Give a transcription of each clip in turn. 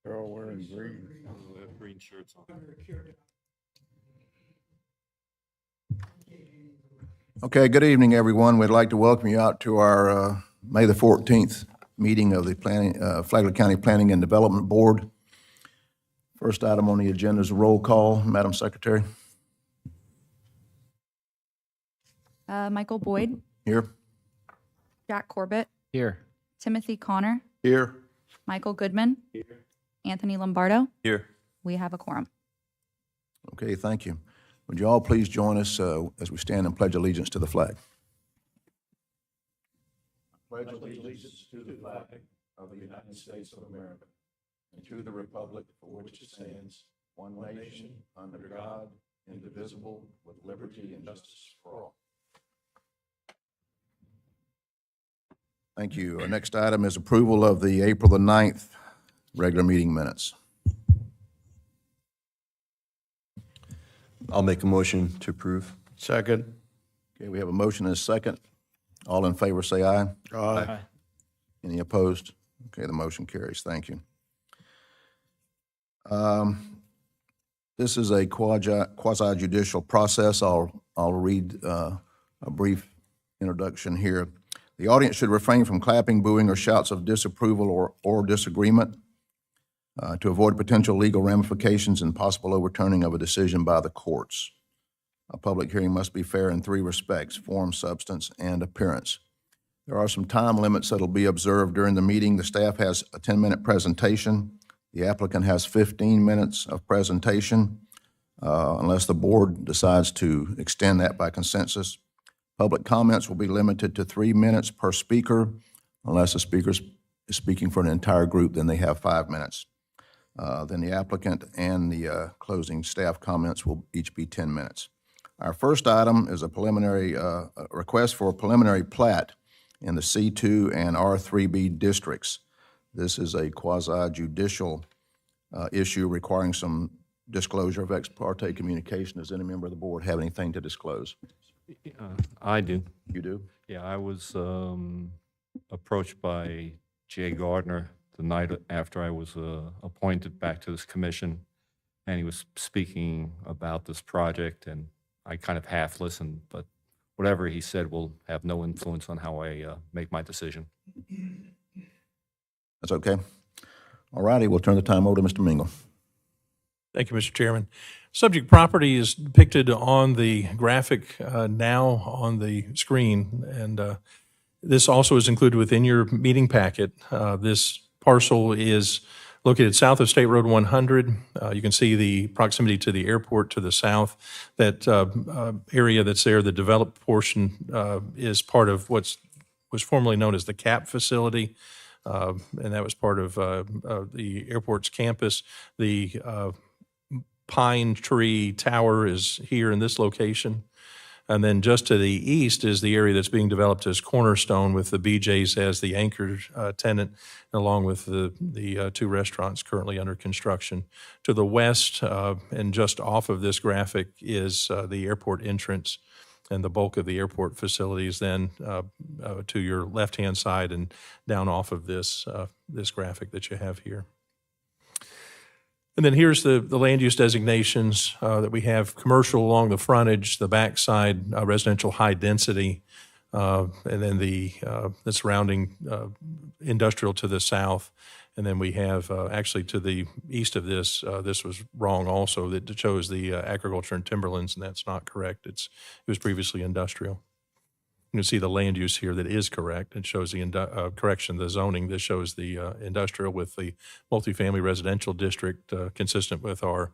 They're all wearing green. We have green shirts on. Okay, good evening, everyone. We'd like to welcome you out to our May the 14th meeting of the Flagler County Planning and Development Board. First item on the agenda is a roll call. Madam Secretary. Michael Boyd, Here. Jack Corbett, Here. Timothy Connor, Here. Michael Goodman, Anthony Lombardo. Here. We have a quorum. Okay, thank you. Would you all please join us as we stand and pledge allegiance to the flag? I pledge allegiance to the flag of the United States of America and to the republic for which it stands, one nation, under God, indivisible, with liberty and justice for all. Thank you. Our next item is approval of the April the 9th regular meeting minutes. I'll make a motion to approve. Second. Okay, we have a motion and a second. All in favor, say aye. Aye. Any opposed? Okay, the motion carries. Thank you. This is a quasi-judicial process. I'll read a brief introduction here. The audience should refrain from clapping, booing, or shouts of disapproval or disagreement to avoid potential legal ramifications and possible overturning of a decision by the courts. A public hearing must be fair in three respects: form, substance, and appearance. There are some time limits that will be observed during the meeting. The staff has a 10-minute presentation. The applicant has 15 minutes of presentation, unless the board decides to extend that by consensus. Public comments will be limited to 3 minutes per speaker. Unless the speaker is speaking for an entire group, then they have 5 minutes. Then the applicant and the closing staff comments will each be 10 minutes. Our first item is a preliminary request for a preliminary plat in the C2 and R3B districts. This is a quasi-judicial issue requiring some disclosure of ex parte communication. Does any member of the board have anything to disclose? I do. You do? Yeah, I was approached by Jay Gardner the night after I was appointed back to this commission, and he was speaking about this project, and I kind of half listened, but whatever he said will have no influence on how I make my decision. That's okay. All righty, we'll turn the time over to Mr. Mingle. Thank you, Mr. Chairman. Subject property is depicted on the graphic now on the screen, and this also is included within your meeting packet. This parcel is located south of State Road 100. You can see the proximity to the airport to the south. That area that's there, the developed portion, is part of what was formerly known as the CAP facility. And that was part of the airport's campus. The Pine Tree Tower is here in this location. And then just to the east is the area that's being developed as Cornerstone, with the BJ's as the anchor tenant, along with the two restaurants currently under construction. To the west and just off of this graphic is the airport entrance, and the bulk of the airport facilities then to your left-hand side and down off of this graphic that you have here. And then here's the land use designations that we have: commercial along the frontage, the backside residential high density, and then the surrounding industrial to the south. And then we have actually to the east of this, this was wrong also, that it shows the agriculture and timberlands, and that's not correct. It was previously industrial. You can see the land use here that is correct. It shows the correction, the zoning. This shows the industrial with the multifamily residential district consistent with our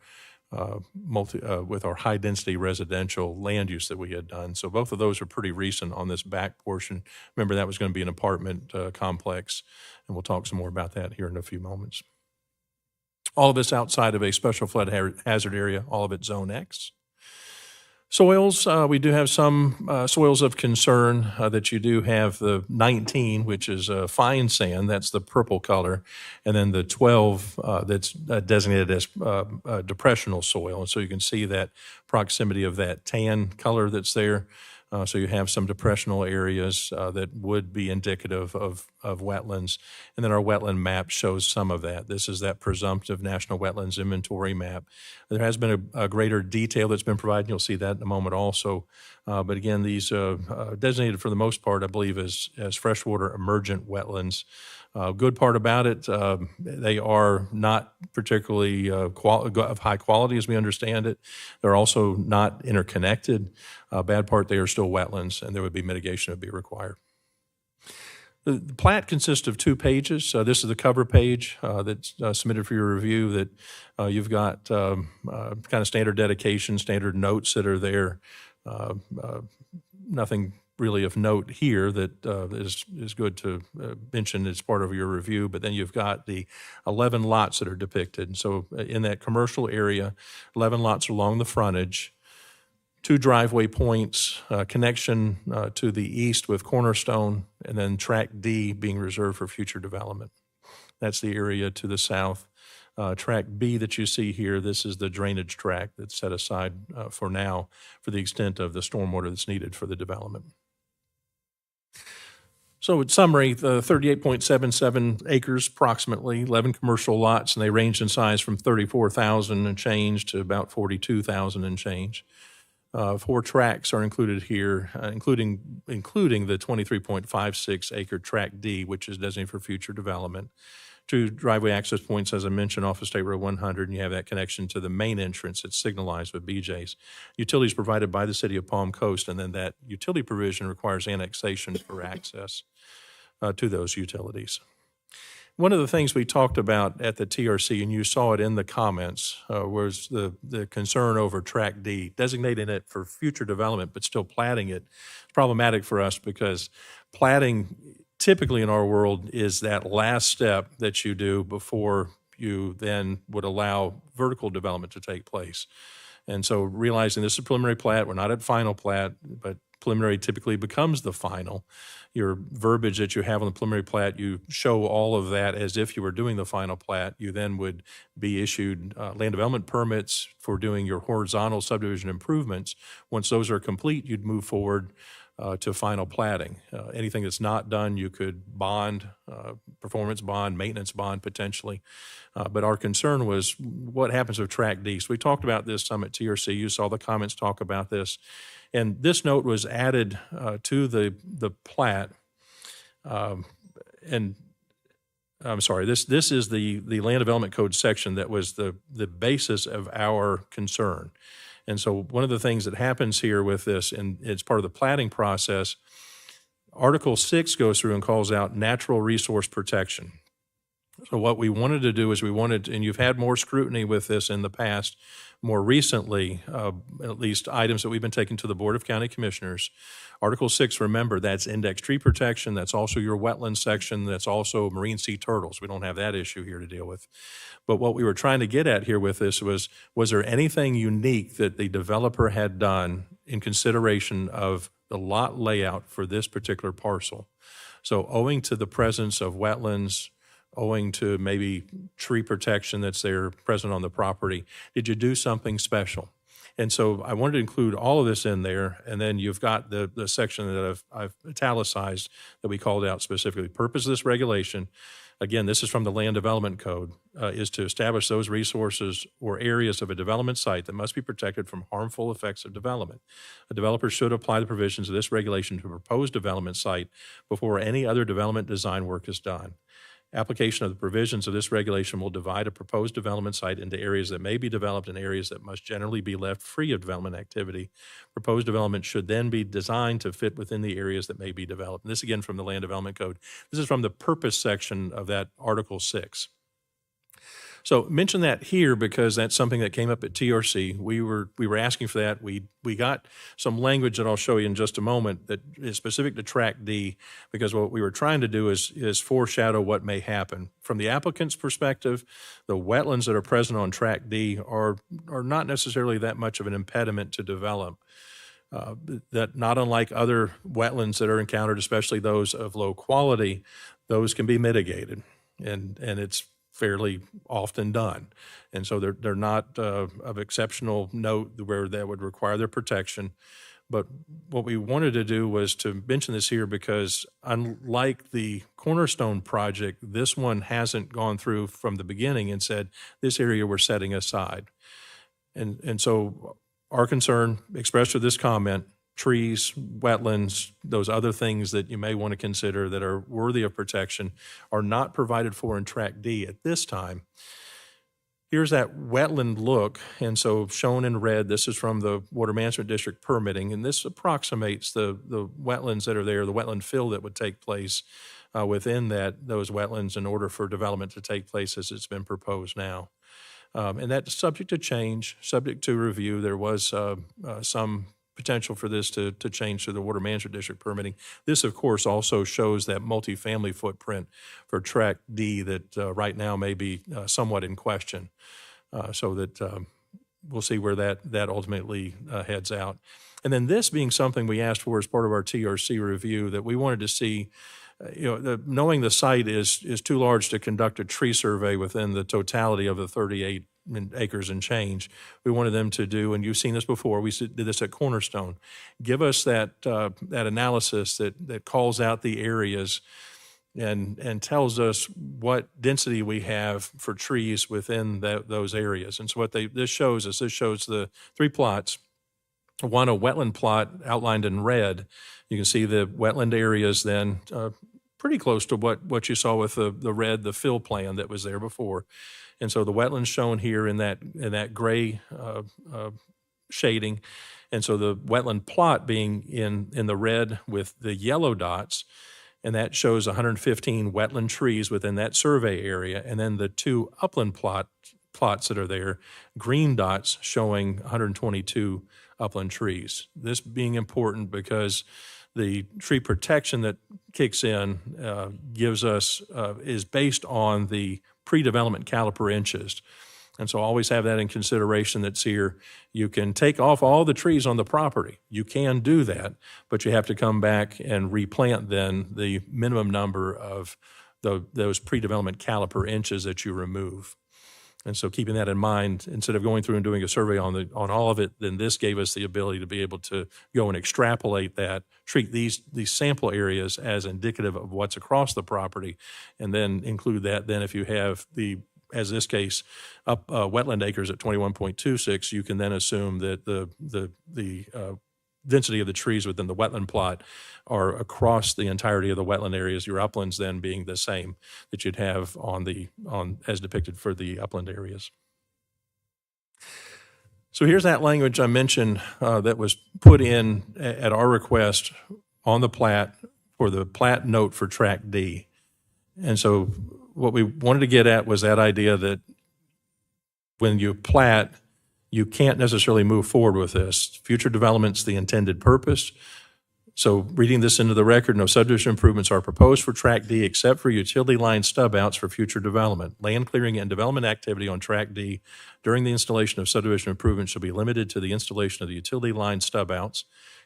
with our high density residential land use that we had done. So both of those are pretty recent on this back portion. Remember, that was going to be an apartment complex, and we'll talk some more about that here in a few moments. All of it's outside of a special flood hazard area, all of it Zone X. Soils, we do have some soils of concern that you do have the 19, which is fine sand, that's the purple color, and then the 12 that's designated as depressional soil. And so you can see that proximity of that tan color that's there. So you have some depressional areas that would be indicative of wetlands. And then our wetland map shows some of that. This is that presumptive National Wetlands Inventory map. There has been a greater detail that's been provided. You'll see that in a moment also. But again, these designated for the most part, I believe, as freshwater emergent wetlands. Good part about it, they are not particularly of high quality as we understand it. They're also not interconnected. Bad part, they are still wetlands, and there would be mitigation that would be required. The plat consists of 2 pages. This is the cover page that's submitted for your review. That you've got kind of standard dedication, standard notes that are there. Nothing really of note here that is good to mention as part of your review, but then you've got the 11 lots that are depicted. So in that commercial area, 11 lots along the frontage, 2 driveway points, connection to the east with Cornerstone, and then Track D being reserved for future development. That's the area to the south. Track B that you see here, this is the drainage track that's set aside for now for the extent of the stormwater that's needed for the development. So in summary, the 38.77 acres approximately, 11 commercial lots, and they range in size from 34,000 and change to about 42,000 and change. 4 tracks are included here, including the 23.56 acre Track D, which is designated for future development. 2 driveway access points, as I mentioned, off of State Road 100, and you have that connection to the main entrance that's signalized with BJ's. Utilities provided by the city of Palm Coast, and then that utility provision requires annexation for access to those utilities. One of the things we talked about at the TRC, and you saw it in the comments, was the concern over Track D, designating it for future development, but still platting it. It's problematic for us because platting typically in our world is that last step that you do before you then would allow vertical development to take place. And so realizing this is a preliminary plat, we're not at final plat, but preliminary typically becomes the final. Your verbiage that you have on the preliminary plat, you show all of that as if you were doing the final plat. You then would be issued land development permits for doing your horizontal subdivision improvements. Once those are complete, you'd move forward to final platting. Anything that's not done, you could bond, performance bond, maintenance bond potentially. But our concern was what happens with Track D. So we talked about this some at TRC. You saw the comments talk about this. And this note was added to the plat. And I'm sorry, this is the Land Development Code section that was the basis of our concern. And so one of the things that happens here with this, and it's part of the platting process, Article 6 goes through and calls out natural resource protection. So what we wanted to do is and you've had more scrutiny with this in the past, more recently, at least items that we've been taking to the Board of County Commissioners. Article 6, remember, that's index tree protection. That's also your wetland section. That's also marine sea turtles. We don't have that issue here to deal with. But what we were trying to get at here with this was there anything unique that the developer had done in consideration of the lot layout for this particular parcel? So owing to the presence of wetlands, owing to maybe tree protection that's there present on the property, did you do something special? And so I wanted to include all of this in there, and then you've got the section that I've italicized that we called out specifically. Purpose of this regulation, again, this is from the Land Development Code, is to establish those resources or areas of a development site that must be protected from harmful effects of development. A developer should apply the provisions of this regulation to a proposed development site before any other development design work is done. Application of the provisions of this regulation will divide a proposed development site into areas that may be developed and areas that must generally be left free of development activity. Proposed development should then be designed to fit within the areas that may be developed. And this again from the Land Development Code. This is from the purpose section of that Article 6. So mention that here because that's something that came up at TRC. We were asking for that. We got some language that I'll show you in just a moment that is specific to Track D, because what we were trying to do is foreshadow what may happen. From the applicant's perspective, the wetlands that are present on Track D are not necessarily that much of an impediment to develop. That not unlike other wetlands that are encountered, especially those of low quality, those can be mitigated, and it's fairly often done. And so they're not of exceptional note where that would require their protection. But what we wanted to do was to mention this here because unlike the Cornerstone project, this one hasn't gone through from the beginning and said, this area we're setting aside. And so our concern expressed with this comment, trees, wetlands, those other things that you may want to consider that are worthy of protection are not provided for in Tract D at this time. Here's that wetland look, and so shown in red, this is from the Water Management District permitting, and this approximates the wetlands that are there, the wetland fill that would take place within those wetlands in order for development to take place as it's been proposed now. And that's subject to change, subject to review. There was some potential for this to change through the Water Management District permitting. This, of course, also shows that multifamily footprint for Tract D that right now may be somewhat in question. So that we'll see where that ultimately heads out. And then this being something we asked for as part of our TRC review, that we wanted to see, knowing the site is too large to conduct a tree survey within the totality of the 38 acres and change. We wanted them to do, and you've seen this before, we did this at Cornerstone, give us that analysis that calls out the areas and tells us what density we have for trees within those areas. And so what this shows the 3 plots. One, a wetland plot outlined in red. You can see the wetland areas then pretty close to what you saw with the red, the fill plan that was there before. And so the wetlands shown here in that gray shading. And so the wetland plot being in the red with the yellow dots, and that shows 115 wetland trees within that survey area. And then the 2 upland plots that are there, green dots showing 122 upland trees. This being important because the tree protection that kicks in gives us, is based on the pre-development caliper inches. And so always have that in consideration that's here. You can take off all the trees on the property. You can do that, but you have to come back and replant then the minimum number of those pre-development caliper inches that you remove. And so keeping that in mind, instead of going through and doing a survey on all of it, then this gave us the ability to be able to go and extrapolate that, treat these sample areas as indicative of what's across the property, and then include that then if you have as this case, wetland acres at 21.26, you can then assume that the density of the trees within the wetland plot are across the entirety of the wetland areas, your uplands then being the same that you'd have as depicted for the upland areas. So here's that language I mentioned that was put in at our request on the plat for the plat note for Tract D. And so what we wanted to get at was that idea that when you plat, you can't necessarily move forward with this. Future development's the intended purpose. So reading this into the record, no subdivision improvements are proposed for Tract D except for utility line stub outs for future development. Land clearing and development activity on Tract D during the installation of subdivision improvements shall be limited to the installation of the utility line stub outs.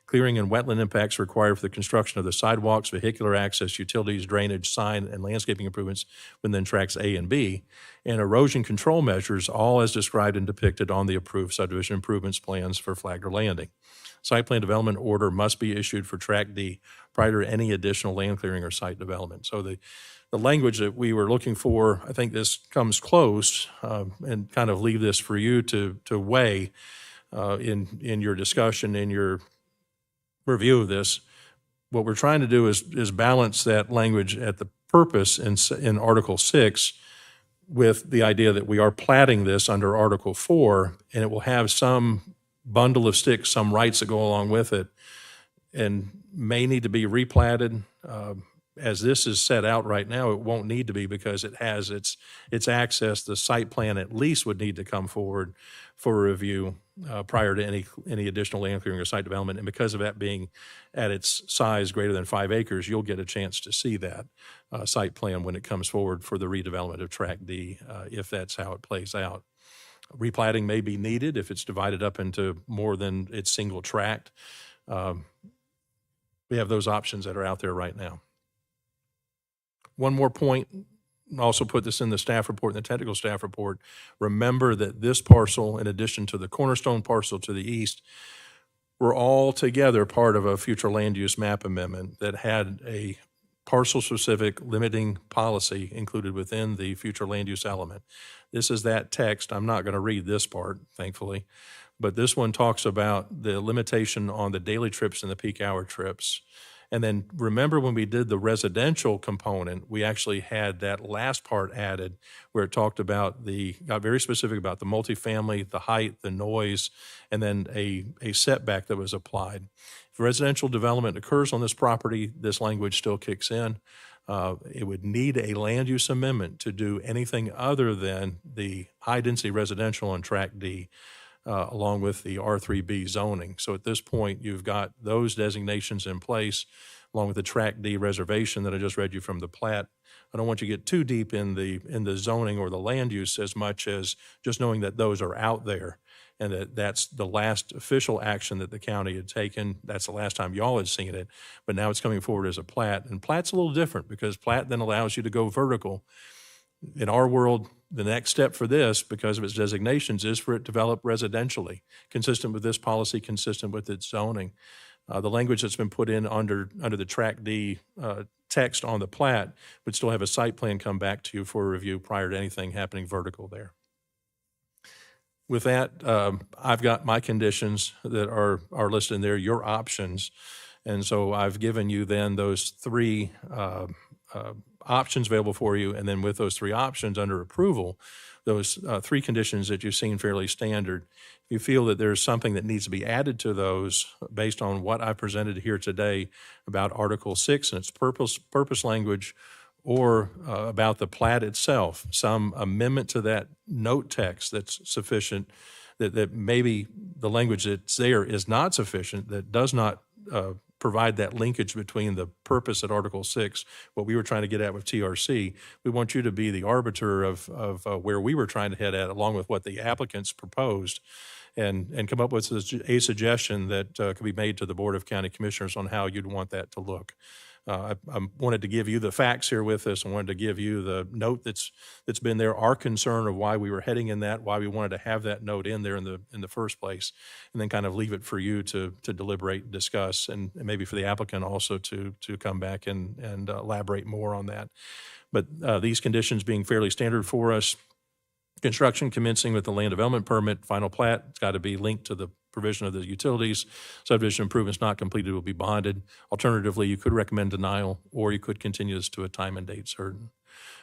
Clearing and wetland impacts required for the construction of the sidewalks, vehicular access, utilities, drainage, sign, and landscaping improvements within Tracts A and B, and erosion control measures, all as described and depicted on the approved subdivision improvements plans for Flagler Landing. Site plan development order must be issued for Tract D prior to any additional land clearing or site development. So the language that we were looking for, I think this comes close, and kind of leave this for you to weigh in your discussion, in your review of this. What we're trying to do is balance that language at the purpose in Article 6 with the idea that we are platting this under Article 4, and it will have some bundle of sticks, some rights that go along with it, and may need to be replatted. As this is set out right now, it won't need to be because it has its access. The site plan at least would need to come forward for review prior to any additional land clearing or site development. And because of that being at its size greater than 5 acres, you'll get a chance to see that site plan when it comes forward for the redevelopment of Tract D, if that's how it plays out. Replatting may be needed if it's divided up into more than its single tract. We have those options that are out there right now. One more point, also put this in the staff report, in the technical staff report. Remember that this parcel, in addition to the Cornerstone parcel to the east, were all together part of a future land use map amendment that had a parcel-specific limiting policy included within the future land use element. This is that text. I'm not going to read this part, thankfully, but this one talks about the limitation on the daily trips and the peak hour trips. And then remember when we did the residential component, we actually had that last part added where it talked about got very specific about the multifamily, the height, the noise, and then a setback that was applied. If residential development occurs on this property, this language still kicks in. It would need a land use amendment to do anything other than the high-density residential on Tract D, along with the R3B zoning. So at this point, you've got those designations in place, along with the Tract D reservation that I just read you from the plat. I don't want you to get too deep in the zoning or the land use as much as just knowing that those are out there and that that's the last official action that the county had taken. That's the last time y'all had seen it, but now it's coming forward as a plat. And plat's a little different because plat then allows you to go vertical. In our world, the next step for this, because of its designations, is for it to develop residentially, consistent with this policy, consistent with its zoning. The language that's been put in under the Tract D text on the plat would still have a site plan come back to you for review prior to anything happening vertical there. With that, I've got my conditions that are listed in there, your options. And so I've given you then those three options available for you, and then with those three options under approval, those three conditions that you've seen fairly standard. If you feel that there's something that needs to be added to those based on what I presented here today about Article 6 and its purpose language, or about the plat itself, some amendment to that note text that's sufficient, that maybe the language that's there is not sufficient, that does not provide that linkage between the purpose at Article 6, what we were trying to get at with TRC. We want you to be the arbiter of where we were trying to head at, along with what the applicants proposed, and come up with a suggestion that could be made to the Board of County Commissioners on how you'd want that to look. I wanted to give you the facts here with this. I wanted to give you the note that's been there, our concern of why we were heading in that, why we wanted to have that note in there in the first place, and then kind of leave it for you to deliberate and discuss, and maybe for the applicant also to come back and elaborate more on that. But these conditions being fairly standard for us, construction commencing with the land development permit, final plat, it's got to be linked to the provision of the utilities. Subdivision improvements not completed will be bonded. Alternatively, you could recommend denial, or you could continue this to a time and date certain.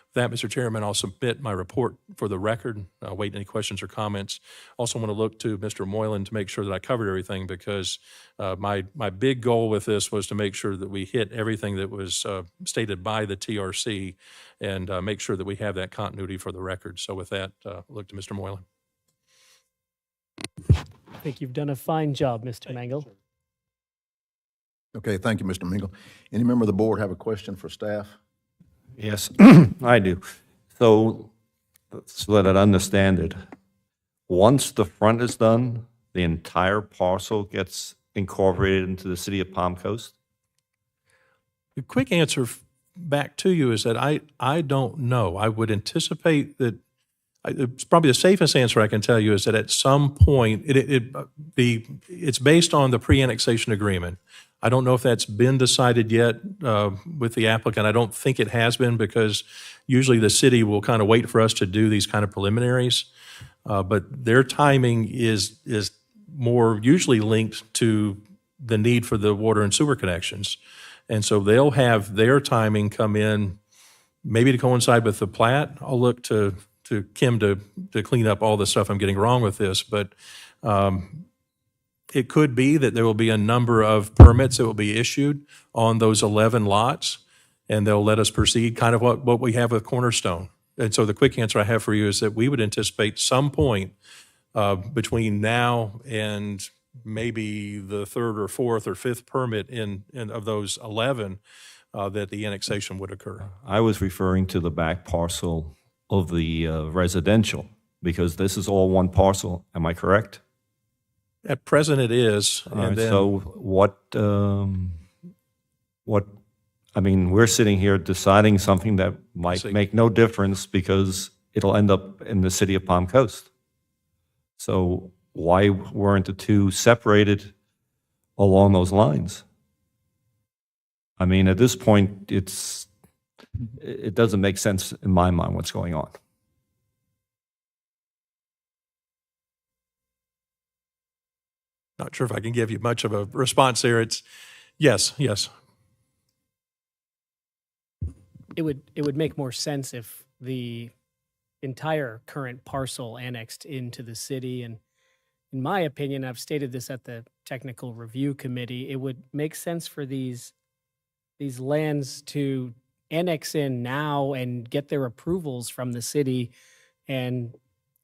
With that, Mr. Chairman, I'll submit my report for the record. I'll wait any questions or comments. Also want to look to Mr. Moylan to make sure that I covered everything, because my big goal with this was to make sure that we hit everything that was stated by the TRC and make sure that we have that continuity for the record. So with that, look to Mr. Moylan. I think you've done a fine job, Mr. Mangle. Okay, thank you, Mr. Mingle. Any member of the board have a question for staff? Yes, I do. So that I understand it, once the front is done, the entire parcel gets incorporated into the city of Palm Coast? The quick answer back to you is that I don't know. I would anticipate that it's probably the safest answer I can tell you is that at some point, it's based on the pre-annexation agreement. I don't know if that's been decided yet with the applicant. I don't think it has been, because usually the city will kind of wait for us to do these kind of preliminaries. But their timing is more usually linked to the need for the water and sewer connections. And so they'll have their timing come in maybe to coincide with the plat. I'll look to Kim to clean up all the stuff I'm getting wrong with this, but it could be that there will be a number of permits that will be issued on those 11 lots, and they'll let us proceed kind of what we have with Cornerstone. And so the quick answer I have for you is that we would anticipate some point between now and maybe the third or fourth or fifth permit in of those 11 that the annexation would occur. I was referring to the back parcel of the residential, because this is all one parcel. Am I correct? At present, it is. All right, so I mean, we're sitting here deciding something that might make no difference because it'll end up in the city of Palm Coast. So why weren't the two separated along those lines. I mean, at this point, it doesn't make sense in my mind what's going on. Not sure if I can give you much of a response there. It's yes. It would make more sense if the entire current parcel annexed into the city. And in my opinion, I've stated this at the technical review committee, it would make sense for these lands to annex in now and get their approvals from the city. And,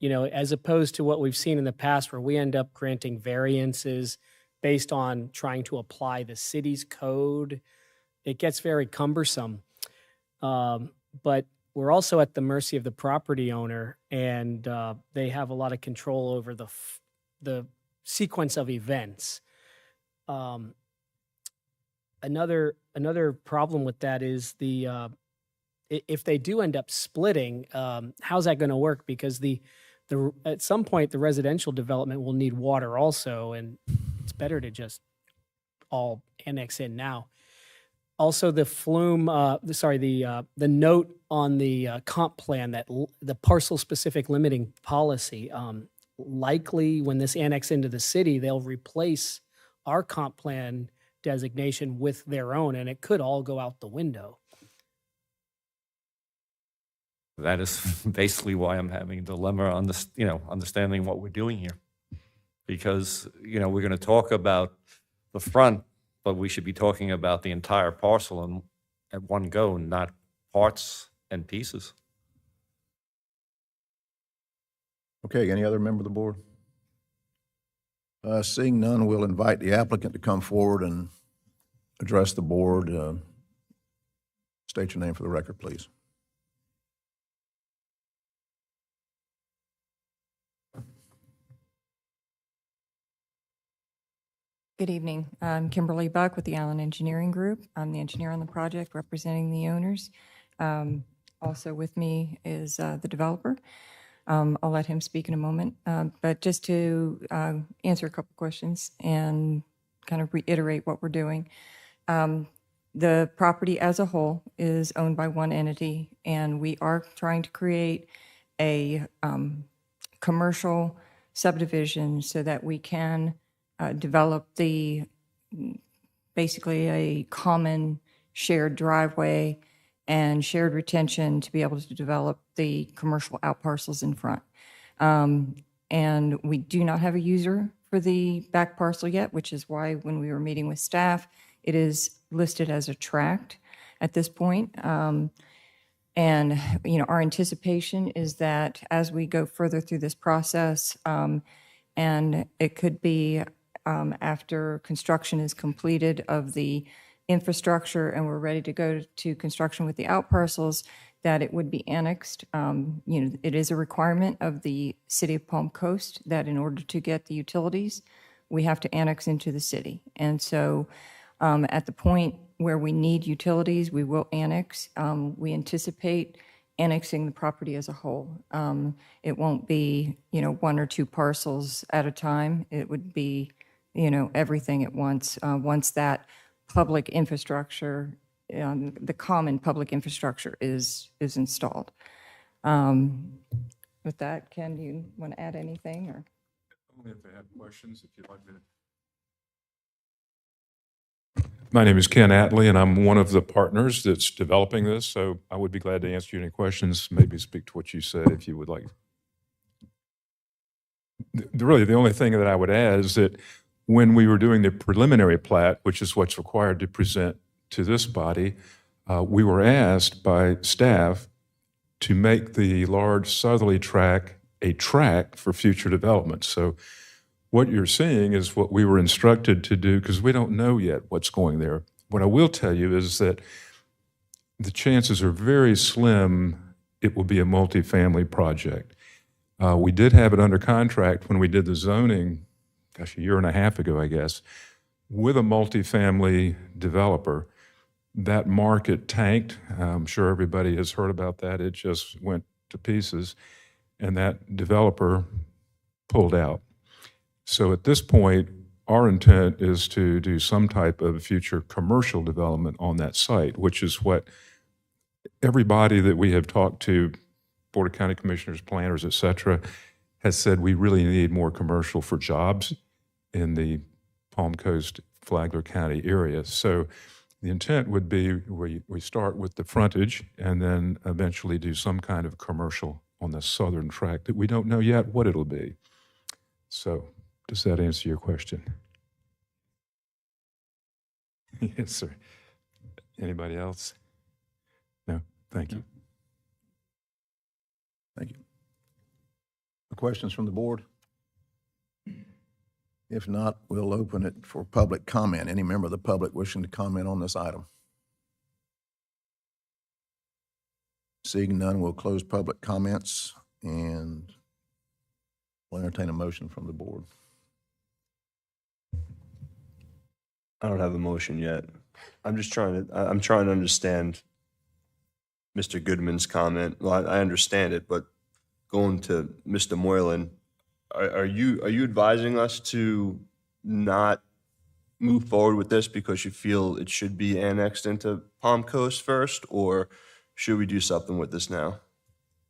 you know, as opposed to what we've seen in the past where we end up granting variances based on trying to apply the city's code, it gets very cumbersome. But we're also at the mercy of the property owner, and they have a lot of control over the sequence of events. Another problem with that is if they do end up splitting, how's that going to work? Because at some point the residential development will need water also, and it's better to just all annex in now. Also, the flume, the note on the comp plan that the parcel-specific limiting policy, likely when this annex into the city, they'll replace our comp plan designation with their own, and it could all go out the window. That is basically why I'm having a dilemma on this, understanding what we're doing here. Because, we're going to talk about the front, but we should be talking about the entire parcel at one go, not parts and pieces. Okay, any other member of the board? Seeing none, we'll invite the applicant to come forward and address the board. State your name for the record, please. Good evening. I'm Kimberly Buck with the Allen Engineering Group. I'm the engineer on the project representing the owners. Also with me is the developer. I'll let him speak in a moment. But just to answer a couple questions and kind of reiterate what we're doing. The property as a whole is owned by one entity, and we are trying to create a commercial subdivision so that we can develop basically a common shared driveway and shared retention to be able to develop the commercial outparcels in front. And we do not have a user for the back parcel yet, which is why when we were meeting with staff, it is listed as a tract at this point. And, our anticipation is that as we go further through this process, and it could be after construction is completed of the infrastructure and we're ready to go to construction with the outparcels, that it would be annexed. It is a requirement of the city of Palm Coast that in order to get the utilities, we have to annex into the city. And so at the point where we need utilities, we will annex. We anticipate annexing the property as a whole. It won't be, one or two parcels at a time. It would be, everything at once. Once that public infrastructure, the common public infrastructure is installed. With that, Ken, do you want to add anything or? Only if they have questions, if you'd like me to. My name is Ken Atlee, and I'm one of the partners that's developing this, so I would be glad to answer you any questions, maybe speak to what you said if you would like. Really, the only thing that I would add is that when we were doing the preliminary plat, which is what's required to present to this body, we were asked by staff to make the large southerly tract a tract for future development. So what you're seeing is what we were instructed to do because we don't know yet what's going there. What I will tell you is that the chances are very slim it will be a multifamily project. We did have it under contract when we did the zoning, a year and a half ago, I guess, with a multifamily developer. That market tanked. I'm sure everybody has heard about that. It just went to pieces, and that developer pulled out. So at this point, our intent is to do some type of future commercial development on that site, which is what everybody that we have talked to, Board of County Commissioners, planners, et cetera, has said we really need more commercial for jobs in the Palm Coast, Flagler County area. So the intent would be we start with the frontage and then eventually do some kind of commercial on the southern tract that we don't know yet what it'll be. So does that answer your question? Yes, sir. Anybody else? No? Thank you. Thank you. Questions from the board? If not, we'll open it for public comment. Any member of the public wishing to comment on this item? Seeing none, we'll close public comments and we'll entertain a motion from the board. I don't have a motion yet. I'm trying to understand Mr. Goodman's comment. Well, I understand it, but going to Mr. Moylan, are you advising us to not move forward with this because you feel it should be annexed into Palm Coast first, or should we do something with this now?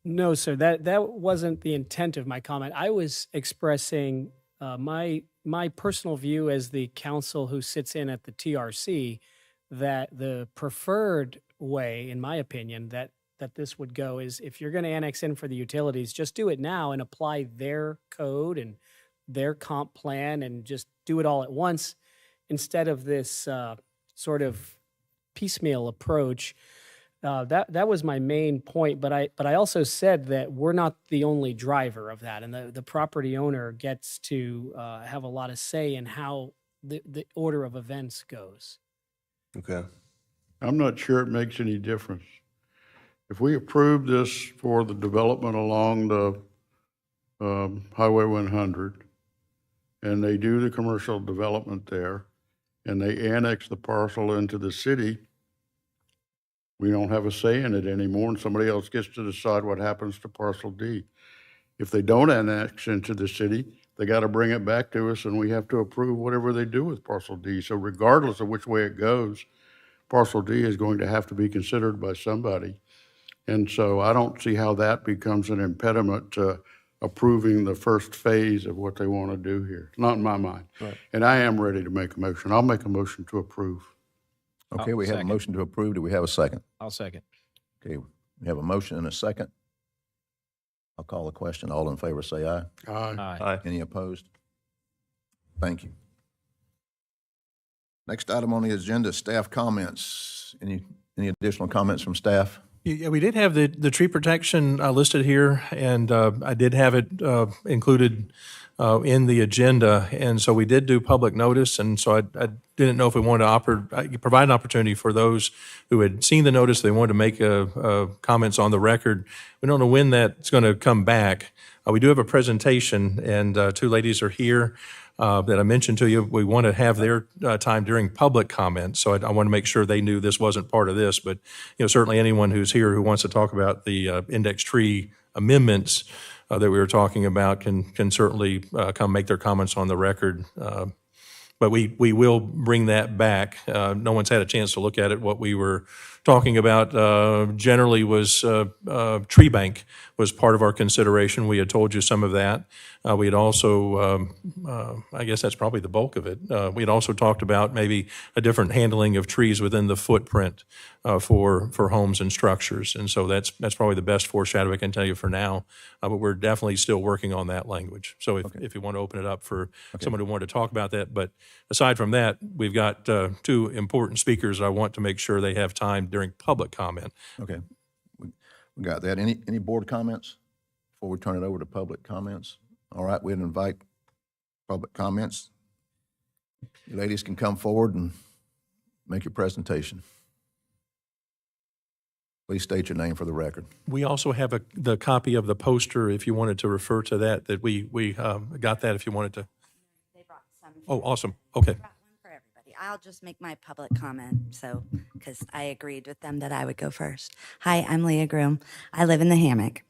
No, sir, that wasn't the intent of my comment. I was expressing my personal view as the counsel who sits in at the TRC, that the preferred way, in my opinion, that this would go is if you're going to annex in for the utilities, just do it now and apply their code and their comp plan and just do it all at once instead of this sort of piecemeal approach. That was my main point, but I also said that we're not the only driver of that, and the property owner gets to have a lot of say in how the order of events goes. Okay. I'm not sure it makes any difference. If we approve this for the development along the Highway 100, and they do the commercial development there, and they annex the parcel into the city, we don't have a say in it anymore, and somebody else gets to decide what happens to parcel D. If they don't annex into the city, they got to bring it back to us, and we have to approve whatever they do with parcel D. So regardless of which way it goes, parcel D is going to have to be considered by somebody. And so I don't see how that becomes an impediment to approving the first phase of what they want to do here. Not in my mind. Right. And I am ready to make a motion. I'll make a motion to approve. Okay, we have a motion to approve. Do we have a second? I'll second. Okay, we have a motion and a second. I'll call the question. All in favor, say aye. Aye. Aye. Any opposed? Thank you. Next item on the agenda, staff comments. Any additional comments from staff? Yeah, we did have the tree protection listed here, and I did have it included in the agenda. And so we did do public notice, and so I didn't know if we wanted to provide an opportunity for those who had seen the notice, they wanted to make comments on the record. We don't know when that's going to come back. We do have a presentation, and two ladies are here that I mentioned to you. We want to have their time during public comment, so I want to make sure they knew this wasn't part of this. But certainly anyone who's here who wants to talk about the index tree amendments that we were talking about can certainly come make their comments on the record. But we will bring that back. No one's had a chance to look at it. What we were talking about generally was tree bank was part of our consideration. We had told you some of that. We had also, I guess that's probably the bulk of it. We had also talked about maybe a different handling of trees within the footprint for homes and structures. And so that's probably the best foreshadow I can tell you for now. But we're definitely still working on that language. So if you want to open it up for someone who wanted to talk about that. But aside from that, we've got two important speakers. I want to make sure they have time during public comment. Okay, we got that. Any board comments before we turn it over to public comments? All right, we'd invite public comments. You ladies can come forward and make your presentation. Please state your name for the record. We also have the copy of the poster, if you wanted to refer to that we got that if you wanted to. They brought some. Oh, awesome. Okay. Brought one for everybody. I'll just make my public comment, because I agreed with them that I would go first. Hi, I'm Leah Groom. I live in the hammock.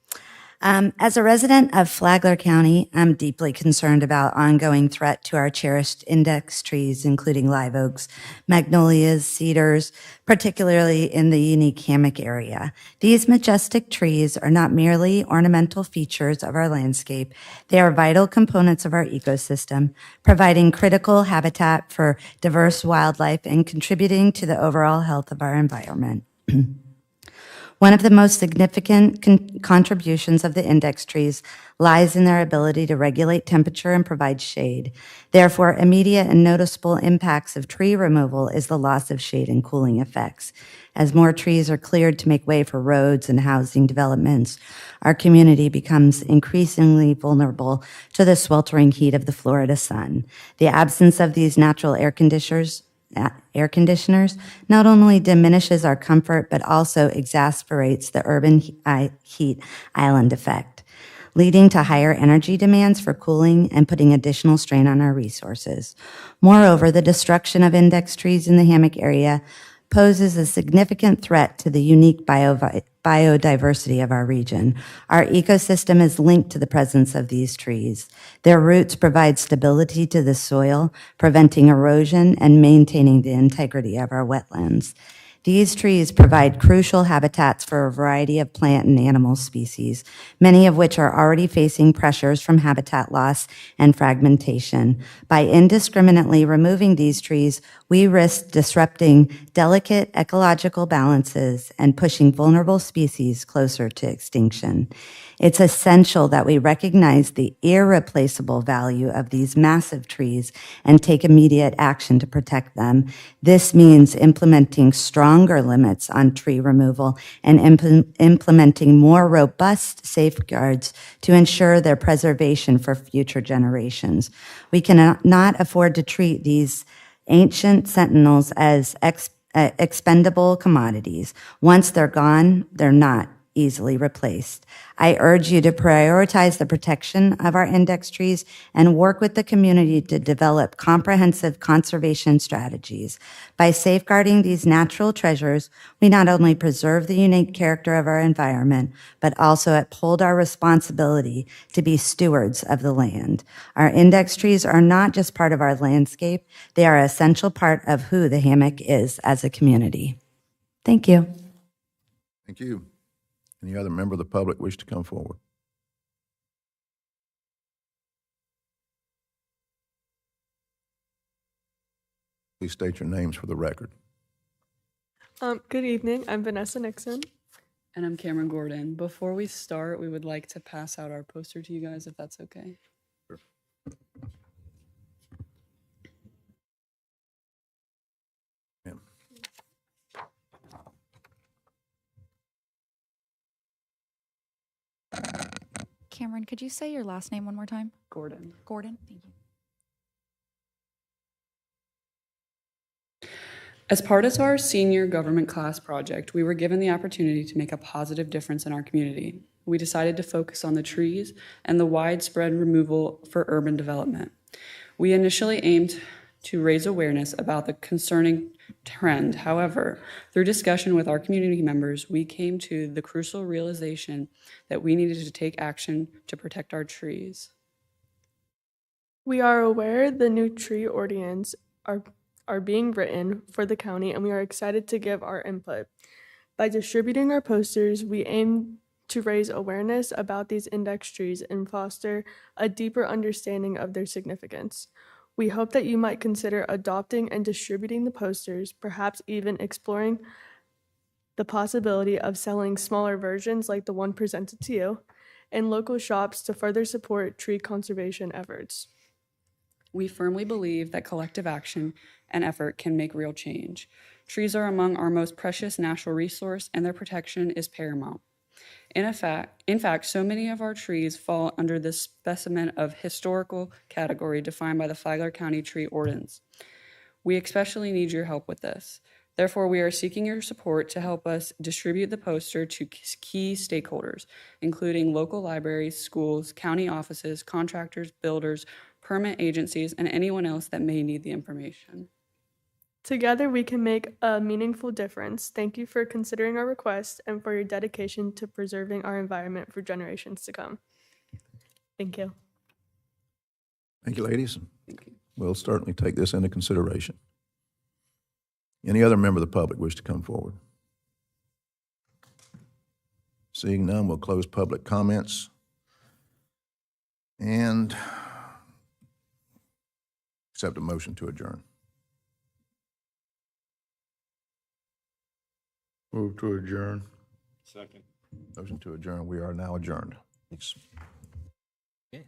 As a resident of Flagler County, I'm deeply concerned about ongoing threat to our cherished index trees, including live oaks, magnolias, cedars, particularly in the unique hammock area. These majestic trees are not merely ornamental features of our landscape. They are vital components of our ecosystem, providing critical habitat for diverse wildlife and contributing to the overall health of our environment. One of the most significant contributions of the index trees lies in their ability to regulate temperature and provide shade. Therefore, immediate and noticeable impacts of tree removal is the loss of shade and cooling effects. As more trees are cleared to make way for roads and housing developments, our community becomes increasingly vulnerable to the sweltering heat of the Florida sun. The absence of these natural air conditioners not only diminishes our comfort, but also exasperates the urban heat island effect, leading to higher energy demands for cooling and putting additional strain on our resources. Moreover, the destruction of index trees in the hammock area poses a significant threat to the unique biodiversity of our region. Our ecosystem is linked to the presence of these trees. Their roots provide stability to the soil, preventing erosion and maintaining the integrity of our wetlands. These trees provide crucial habitats for a variety of plant and animal species, many of which are already facing pressures from habitat loss and fragmentation. By indiscriminately removing these trees, we risk disrupting delicate ecological balances and pushing vulnerable species closer to extinction. It's essential that we recognize the irreplaceable value of these massive trees and take immediate action to protect them. This means implementing stronger limits on tree removal and implementing more robust safeguards to ensure their preservation for future generations. We cannot afford to treat these ancient sentinels as expendable commodities. Once they're gone, they're not easily replaced. I urge you to prioritize the protection of our index trees and work with the community to develop comprehensive conservation strategies. By safeguarding these natural treasures, we not only preserve the unique character of our environment, but also uphold our responsibility to be stewards of the land. Our index trees are not just part of our landscape, they are an essential part of who the hammock is as a community. Thank you. Thank you. Any other member of the public wish to come forward? Please state your names for the record. Good evening. I'm Vanessa Nixon. And I'm Cameron Gordon. Before we start, we would like to pass out our poster to you guys, if that's okay. Sure. Ma'am. Cameron, could you say your last name one more time? Gordon. Gordon, thank you. As part of our senior government class project, we were given the opportunity to make a positive difference in our community. We decided to focus on the trees and the widespread removal for urban development. We initially aimed to raise awareness about the concerning trend. However, through discussion with our community members, we came to the crucial realization that we needed to take action to protect our trees. We are aware the new tree ordinance are being written for the county, and we are excited to give our input. By distributing our posters, we aim to raise awareness about these index trees and foster a deeper understanding of their significance. We hope that you might consider adopting and distributing the posters, perhaps even exploring the possibility of selling smaller versions like the one presented to you in local shops to further support tree conservation efforts. We firmly believe that collective action and effort can make real change. Trees are among our most precious natural resource, and their protection is paramount. In fact, so many of our trees fall under this specimen of historical category defined by the Flagler County Tree Ordinance. We especially need your help with this. Therefore, we are seeking your support to help us distribute the poster to key stakeholders, including local libraries, schools, county offices, contractors, builders, permit agencies, and anyone else that may need the information. Together, we can make a meaningful difference. Thank you for considering our request and for your dedication to preserving our environment for generations to come. Thank you. Thank you, ladies. We'll certainly take this into consideration. Any other member of the public wish to come forward? Seeing none, we'll close public comments. And accept a motion to adjourn. Move to adjourn. Second. Motion to adjourn. We are now adjourned. Thanks. Okay.